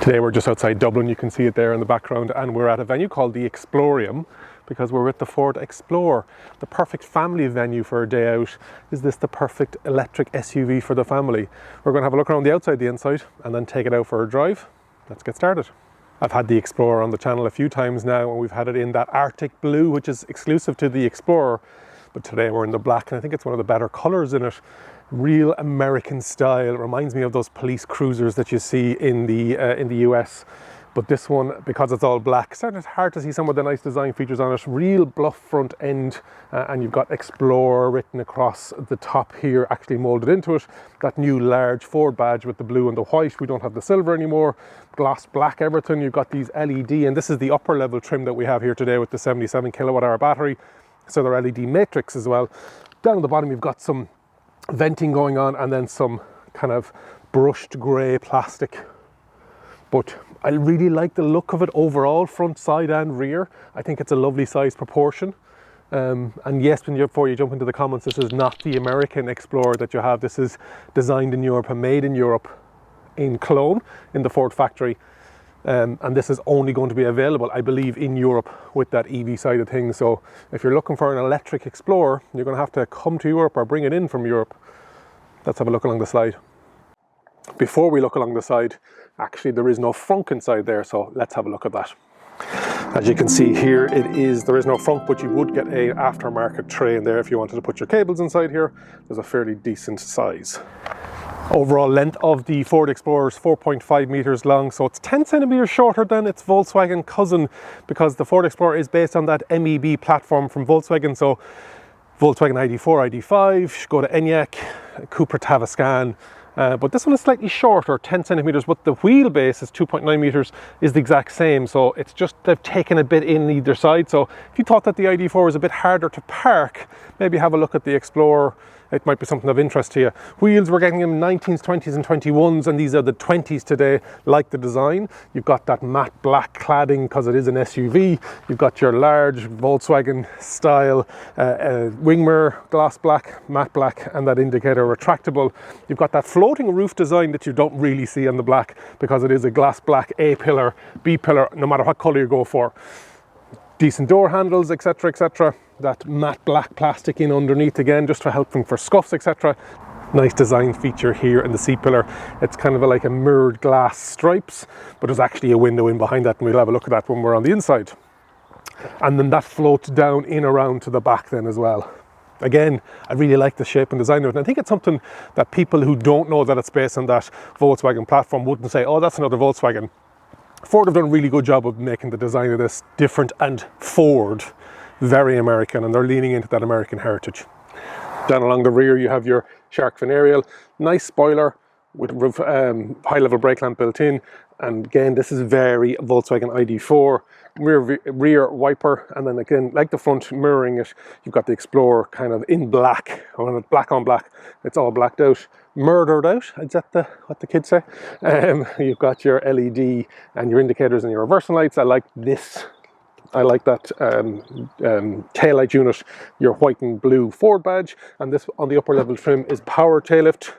Today we're just outside Dublin, you can see it there in the background, and we're at a venue called the Explorium because we're with the Ford Explorer, the perfect family venue for a day out. Is this the perfect electric SUV for the family? We're going to have a look around the outside, the inside, and then take it out for a drive. Let's get started. I've had the Explorer on the channel a few times now, and we've had it in that Arctic blue, which is exclusive to the Explorer, but today we're in the black, and I think it's one of the better colours in it. Real American style. It reminds me of those police cruisers that you see in the US, but this one, because it's all black, it's hard to see some of the nice design features on it. Real bluff front end, and you've got Explorer written across the top here, actually molded into it. That new large Ford badge with the blue and the white. We don't have the silver anymore. Gloss black everything. You've got these LED, and this is the upper level trim that we have here today with the 77 kilowatt hour battery, so they're LED matrix as well. Down at the bottom you've got some venting going on, and then some kind of brushed grey plastic, but I really like the look of it overall, front, side and rear. I think it's a lovely size proportion, and yes, before you jump into the comments, this is not the American Explorer that you have. This is designed in Europe and made in Europe in Cologne in the Ford factory, and this is only going to be available, I believe, in Europe with that EV side of things. So if you're looking for an electric Explorer, you're going to have to come to Europe or bring it in from Europe. Let's have a look along the side. Before we look along the side, actually there is no frunk inside there, so let's have a look at that. As you can see here, there is no frunk, but you would get a aftermarket tray in there if you wanted to put your cables inside here. There's a fairly decent size. Overall length of the Ford Explorer is 4.5 meters long, so it's 10 centimeters shorter than its Volkswagen cousin, because the Ford Explorer is based on that MEB platform from Volkswagen. So Volkswagen ID.4, ID.5, Skoda Enyaq, Cupra Tavascan, but this one is slightly shorter, 10 centimeters, but the wheelbase is 2.9 meters, is the exact same. So it's just they've taken a bit in either side. So if you thought that the ID.4 was a bit harder to park, maybe have a look at the Explorer. It might be something of interest to you. Wheels, we're getting them 19s, 20s and 21s, and these are the 20s today. Like the design, you've got that matte black cladding because it is an SUV. You've got your large Volkswagen style wing mirror, gloss black, matte black, and that indicator retractable. You've got that floating roof design that you don't really see on the black because it is a gloss black A pillar, B pillar, no matter what color you go for. Decent door handles, etc, etc. That matte black plastic in underneath again, just to help them for scuffs, etc. Nice design feature here in the C pillar. It's kind of like a mirrored glass stripes, but there's actually a window in behind that, and we'll have a look at that when we're on the inside. And then that floats down in around to the back then as well. Again, I really like the shape and design of it, and I think it's something that people who don't know that it's based on that Volkswagen platform wouldn't say, oh, that's another Volkswagen. Ford have done a really good job of making the design of this different and Ford, very American, and they're leaning into that American heritage. Down along the rear you have your shark fin aerial, nice spoiler with high level brake lamp built in, and again this is very Volkswagen ID.4. Rear wiper, and then again, like the front, mirroring it, you've got the Explorer kind of in black, or black on black, it's all blacked out, murdered out, is that what the kids say? You've got your LED and your indicators and your reversing lights. I like this. I like that taillight unit, your white and blue Ford badge, and this on the upper level trim is power tail lift.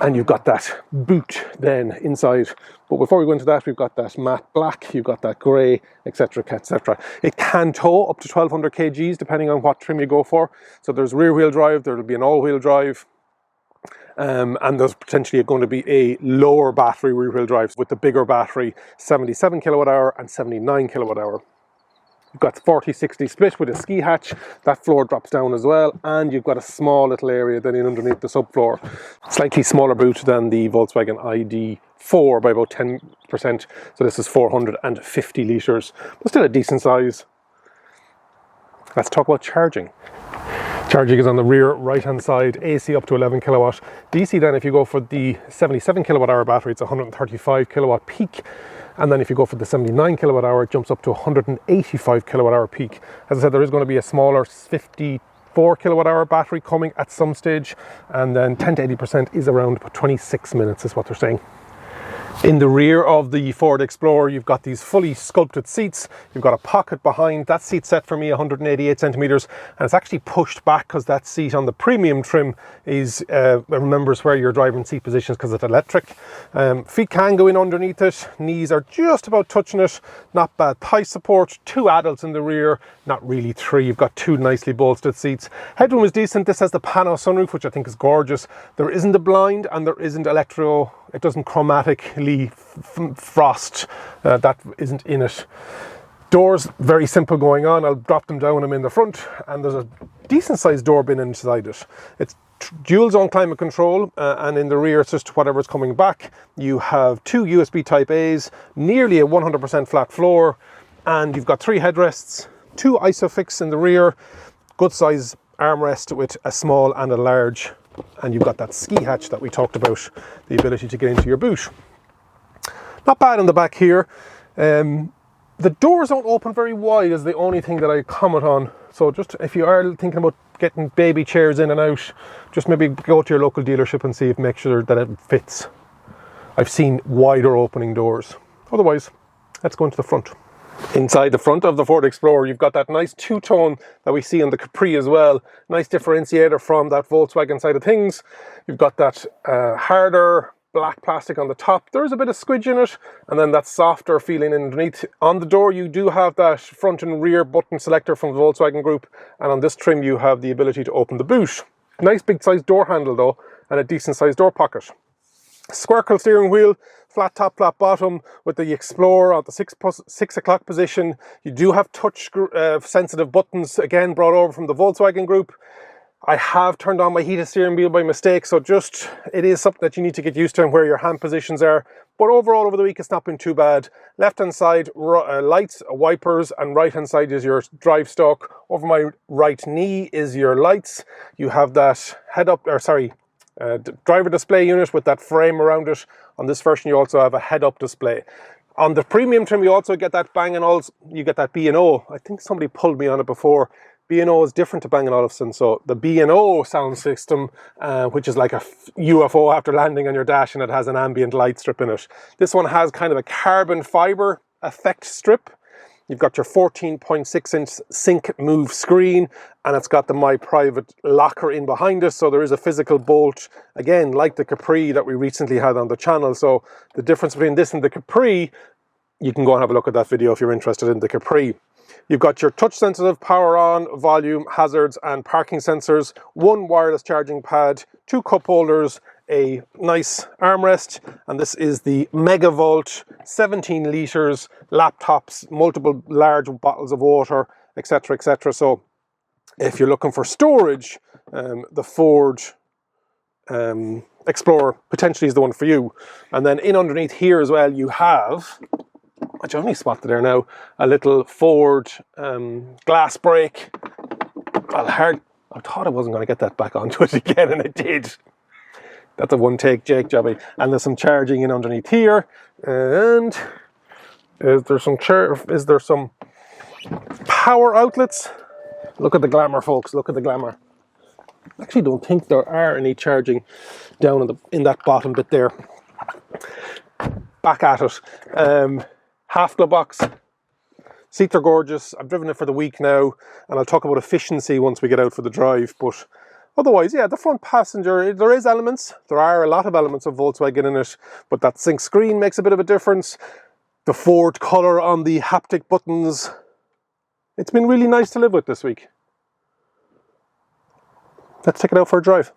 And you've got that boot then inside. But before we go into that, we've got that matte black, you've got that grey, etc, etc. It can tow up to 1200 kgs depending on what trim you go for. So there's rear wheel drive, there'll be an all wheel drive, and there's potentially going to be a lower battery rear wheel drive with the bigger battery, 77 kilowatt hour and 79 kilowatt hour. You've got 40-60 split with a ski hatch. That floor drops down as well, and you've got a small little area then in underneath the subfloor. Slightly smaller boot than the Volkswagen ID.4 by about 10%. So this is 450 litres, but still a decent size. Let's talk about charging. Charging is on the rear right hand side, AC up to 11 kilowatt. DC then, if you go for the 77 kilowatt hour battery, it's 135 kilowatt peak. And then if you go for the 79 kilowatt hour, it jumps up to 185 kilowatt hour peak. As I said, there is going to be a smaller 54 kilowatt hour battery coming at some stage, and then 10 to 80% is around 26 minutes is what they're saying. In the rear of the Ford Explorer, you've got these fully sculpted seats. You've got a pocket behind. That seat's set for me 188 centimeters, and it's actually pushed back because that seat on the premium trim is remembers where your driving seat positions because it's electric. Feet can go in underneath it. Knees are just about touching it. Not bad thigh support. 2 adults in the rear, not really 3. You've got 2 nicely bolstered seats. Headroom is decent. This has the pano sunroof, which I think is gorgeous. There isn't a blind and there isn't it doesn't chromatically frost. That isn't in it. Doors, very simple going on. I'll drop them down when I'm in the front, and there's a decent sized door bin inside it. It's dual zone climate control, and in the rear it's just whatever's coming back. You have 2 USB type A's, nearly a 100% flat floor, and you've got 3 headrests, 2 ISOFIX in the rear, good size armrest with a small and a large, and you've got that ski hatch that we talked about, the ability to get into your boot. Not bad in the back here. The doors don't open very wide is the only thing that I comment on. So just if you are thinking about getting baby chairs in and out, just maybe go to your local dealership and see if make sure that it fits. I've seen wider opening doors. Otherwise, let's go into the front. Inside the front of the Ford Explorer, you've got that nice two-tone that we see on the Capri as well. Nice differentiator from that Volkswagen side of things. You've got that harder black plastic on the top. There's a bit of squidge in it, and then that softer feeling underneath. On the door, you do have that front and rear button selector from the Volkswagen Group, and on this trim, you have the ability to open the boot. Nice big size door handle though, and a decent sized door pocket. Squircle steering wheel, flat top, flat bottom, with the Explorer at the 6 o'clock position. You do have touch sensitive buttons, again brought over from the Volkswagen Group. I have turned on my heated steering wheel by mistake, so it is something that you need to get used to and where your hand positions are. But overall, over the week, it's not been too bad. Left hand side, lights, wipers, and right hand side is your drive stalk. Over my right knee is your lights. You have that driver display unit with that frame around it. On this version, you also have a head-up display. On the premium trim, you also get that Bang & Olufsen. You get that B&O. I think somebody pulled me on it before. B&O is different to Bang & Olufsen. So the B&O sound system, which is like a UFO after landing on your dash, and it has an ambient light strip in it. This one has kind of a carbon fiber effect strip. You've got your 14.6-inch sync move screen, and it's got the My Private locker in behind us, so there is a physical bolt, again, like the Capri that we recently had on the channel. So the difference between this and the Capri, you can go and have a look at that video if you're interested in the Capri. You've got your touch sensitive power on, volume, hazards and parking sensors, 1 wireless charging pad, 2 cup holders, a nice armrest, and this is the Megavolt 17 litres, laptops, multiple large bottles of water, etc, etc. So if you're looking for storage, the Ford Explorer potentially is the one for you. And then in underneath here as well, you have, I only spotted there now, a little Ford glass brake. I thought I wasn't going to get that back onto it again, and I did. That's a one take Jake jobby. And there's some charging in underneath here. And is there some power outlets? Look at the glamour, folks. Look at the glamour. I actually don't think there are any charging down in that bottom bit there. Back at it. Half glove box. Seats are gorgeous. I've driven it for the week now, and I'll talk about efficiency once we get out for the drive. But otherwise, yeah, the front passenger, there are a lot of elements of Volkswagen in it, but that sync screen makes a bit of a difference. The Ford colour on the haptic buttons. It's been really nice to live with this week. Let's take it out for a drive.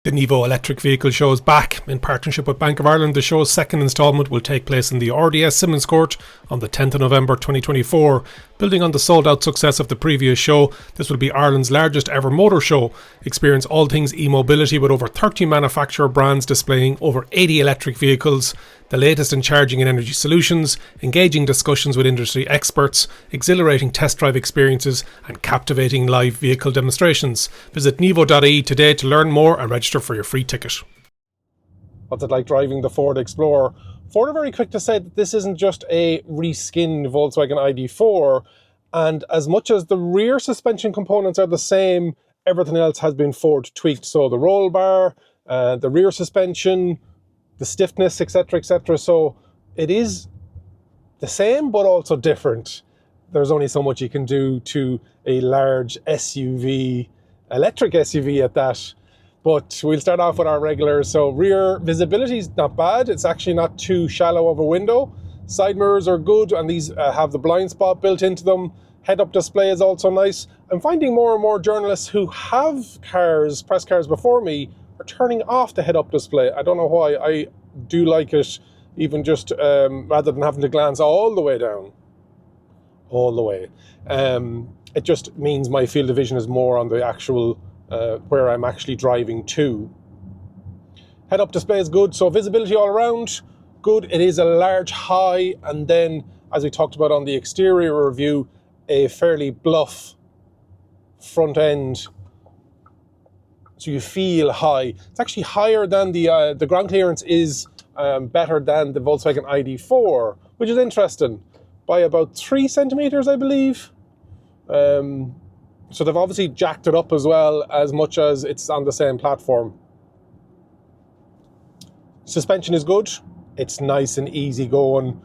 The Nevo Electric Vehicle Show is back in partnership with Bank of Ireland. The show's second instalment will take place in the RDS Simmons Court on the 10th of November 2024. Building on the sold-out success of the previous show, this will be Ireland's largest ever motor show. Experience all things e-mobility with over 30 manufacturer brands displaying over 80 electric vehicles, the latest in charging and energy solutions, engaging discussions with industry experts, exhilarating test drive experiences and captivating live vehicle demonstrations. Visit nevo.ie today to learn more and register for your free ticket. What's it like driving the Ford Explorer? Ford are very quick to say that this isn't just a reskinned Volkswagen ID.4, and as much as the rear suspension components are the same, everything else has been Ford tweaked. So the roll bar, the rear suspension, the stiffness, etc., etc. So it is the same, but also different. There's only so much you can do to a large SUV, electric SUV at that. But we'll start off with our regulars. So rear visibility is not bad. It's actually not too shallow of a window. Side mirrors are good, and these have the blind spot built into them. Head-up display is also nice. I'm finding more and more journalists who have cars, press cars before me, are turning off the head-up display. I don't know why. I do like it, even just rather than having to glance all the way down. All the way. It just means my field of vision is more on the actual where I'm actually driving to. Head-up display is good, so visibility all around, good. It is a large high, and then, as we talked about on the exterior review, a fairly bluff front end, so you feel high. It's actually higher than the ground clearance is better than the Volkswagen ID.4, which is interesting, by about 3 centimeters, I believe. So they've obviously jacked it up as well, as much as it's on the same platform. Suspension is good. It's nice and easy going.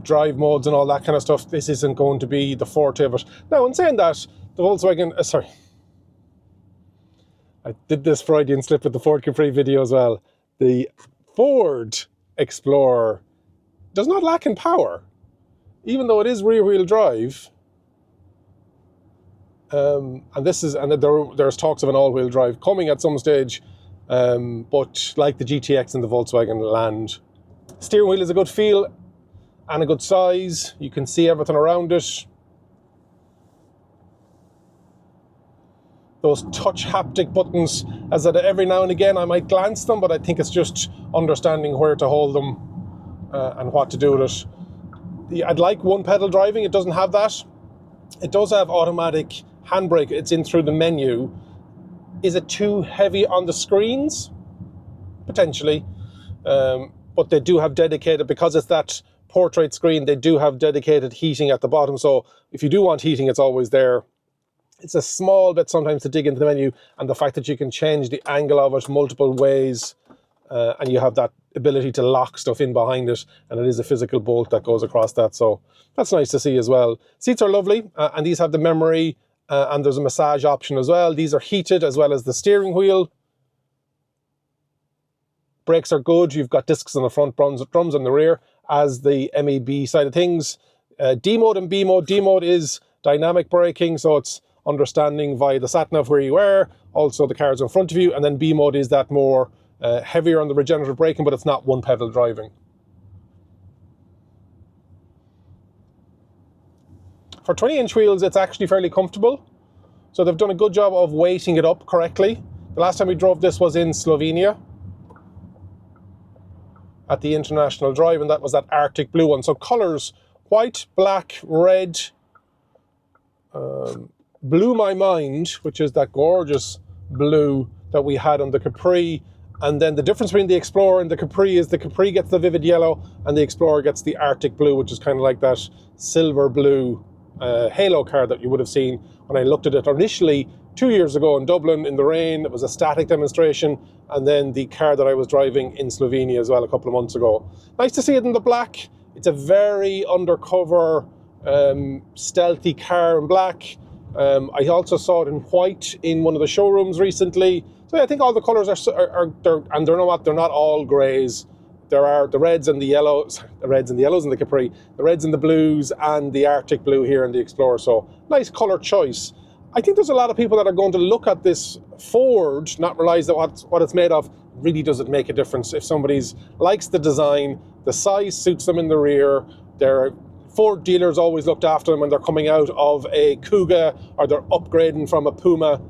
Drive modes and all that kind of stuff. This isn't going to be the forte of it. Now, in saying that, the Volkswagen, I did this Freudian slip with the Ford Capri video as well. The Ford Explorer does not lack in power, even though it is rear-wheel drive. And there's talks of an all-wheel drive coming at some stage, but like the GTX and the Volkswagen Land. Steering wheel is a good feel and a good size. You can see everything around it. Those touch haptic buttons, as that every now and again I might glance them, but I think it's just understanding where to hold them and what to do with it. I'd like one pedal driving. It doesn't have that. It does have automatic handbrake. It's in through the menu. Is it too heavy on the screens? Potentially. But they do have dedicated, because it's that portrait screen, they do have dedicated heating at the bottom. So if you do want heating, it's always there. It's a small bit sometimes to dig into the menu, and the fact that you can change the angle of it multiple ways, and you have that ability to lock stuff in behind it, and it is a physical bolt that goes across that. So that's nice to see as well. Seats are lovely, and these have the memory, and there's a massage option as well. These are heated, as well as the steering wheel. Brakes are good. You've got discs on the front, drums on the rear, as the MEB side of things. D mode and B mode. D mode is dynamic braking, so it's understanding via the sat-nav where you are, also the cars in front of you, and then B mode is that more heavier on the regenerative braking, but it's not one pedal driving. For 20-inch wheels, it's actually fairly comfortable. So they've done a good job of weighting it up correctly. The last time we drove this was in Slovenia at the International Drive, and that was that Arctic blue one. So colours, white, black, red, blew my mind, which is that gorgeous blue that we had on the Capri. And then the difference between the Explorer and the Capri is the Capri gets the vivid yellow and the Explorer gets the Arctic blue, which is kind of like that silver blue halo car that you would have seen when I looked at it initially 2 years ago in Dublin in the rain. It was a static demonstration, and then the car that I was driving in Slovenia as well a couple of months ago. Nice to see it in the black. It's a very undercover, stealthy car in black. I also saw it in white in one of the showrooms recently. So yeah, I think all the colours are and they're not all greys. There are the reds and the yellows, in the Capri, the reds and the blues, and the Arctic blue here in the Explorer. So nice colour choice. I think there's a lot of people that are going to look at this Ford, not realise that what it's made of really doesn't make a difference. If somebody likes the design, the size suits them in the rear, their Ford dealers always looked after them when they're coming out of a Kuga or they're upgrading from a Puma.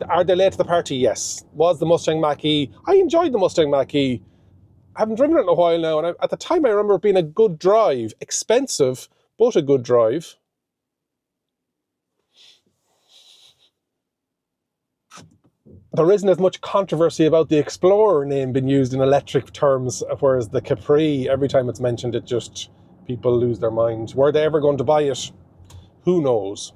Are they late to the party? Yes. Was the Mustang Mach-E? I enjoyed the Mustang Mach-E. I haven't driven it in a while now, and at the time I remember it being a good drive. Expensive, but a good drive. There isn't as much controversy about the Explorer name being used in electric terms, whereas the Capri, every time it's mentioned, it just, people lose their minds. Were they ever going to buy it? Who knows?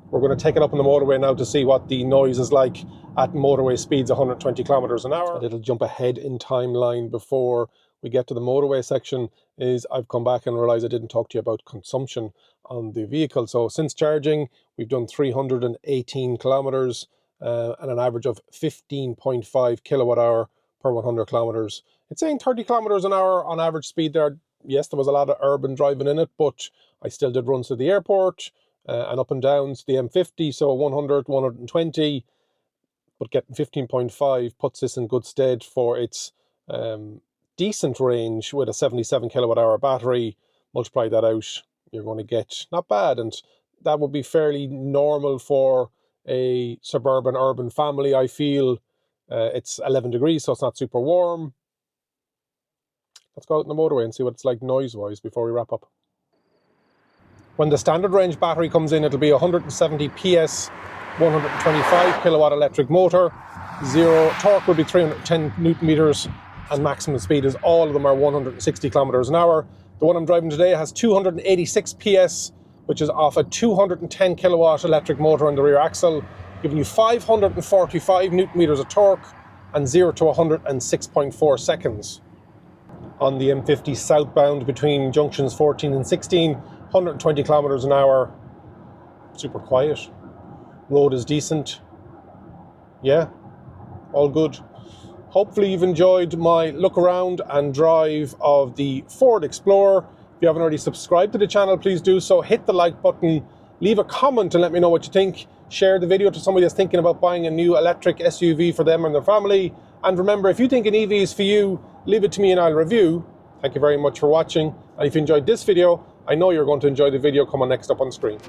We're going to take it up on the motorway now to see what the noise is like at motorway speeds 120 kilometers an hour. A little jump ahead in timeline before we get to the motorway section is I've come back and realised I didn't talk to you about consumption on the vehicle. So since charging, we've done 318 kilometers and an average of 15.5 kilowatt hour per 100 kilometers. It's saying 30 kilometers an hour on average speed there. Yes, there was a lot of urban driving in it, but I still did runs to the airport and up and down to the M50, so 100, 120, but getting 15.5 puts this in good stead for its decent range with a 77 kilowatt hour battery. Multiply that out, you're going to get not bad, and that would be fairly normal for a suburban urban family. I feel it's 11 degrees, so it's not super warm. Let's go out on the motorway and see what it's like noise-wise before we wrap up. When the standard range battery comes in, it'll be 170 PS, 125 kilowatt electric motor. Zero torque will be 310 newton meters, and maximum speed is all of them are 160 kilometers an hour. The one I'm driving today has 286 PS, which is off a 210 kilowatt electric motor on the rear axle, giving you 545 newton meters of torque and 0 to 106.4 seconds. On the M50 southbound between junctions 14 and 16, 120 kilometers an hour, super quiet. Road is decent. Yeah, all good. Hopefully you've enjoyed my look around and drive of the Ford Explorer. If you haven't already subscribed to the channel, please do so. Hit the like button, leave a comment and let me know what you think. Share the video to somebody that's thinking about buying a new electric SUV for them and their family. And remember, if you think an EV is for you, leave it to me and I'll review. Thank you very much for watching. And if you enjoyed this video, I know you're going to enjoy the video coming next up on screen.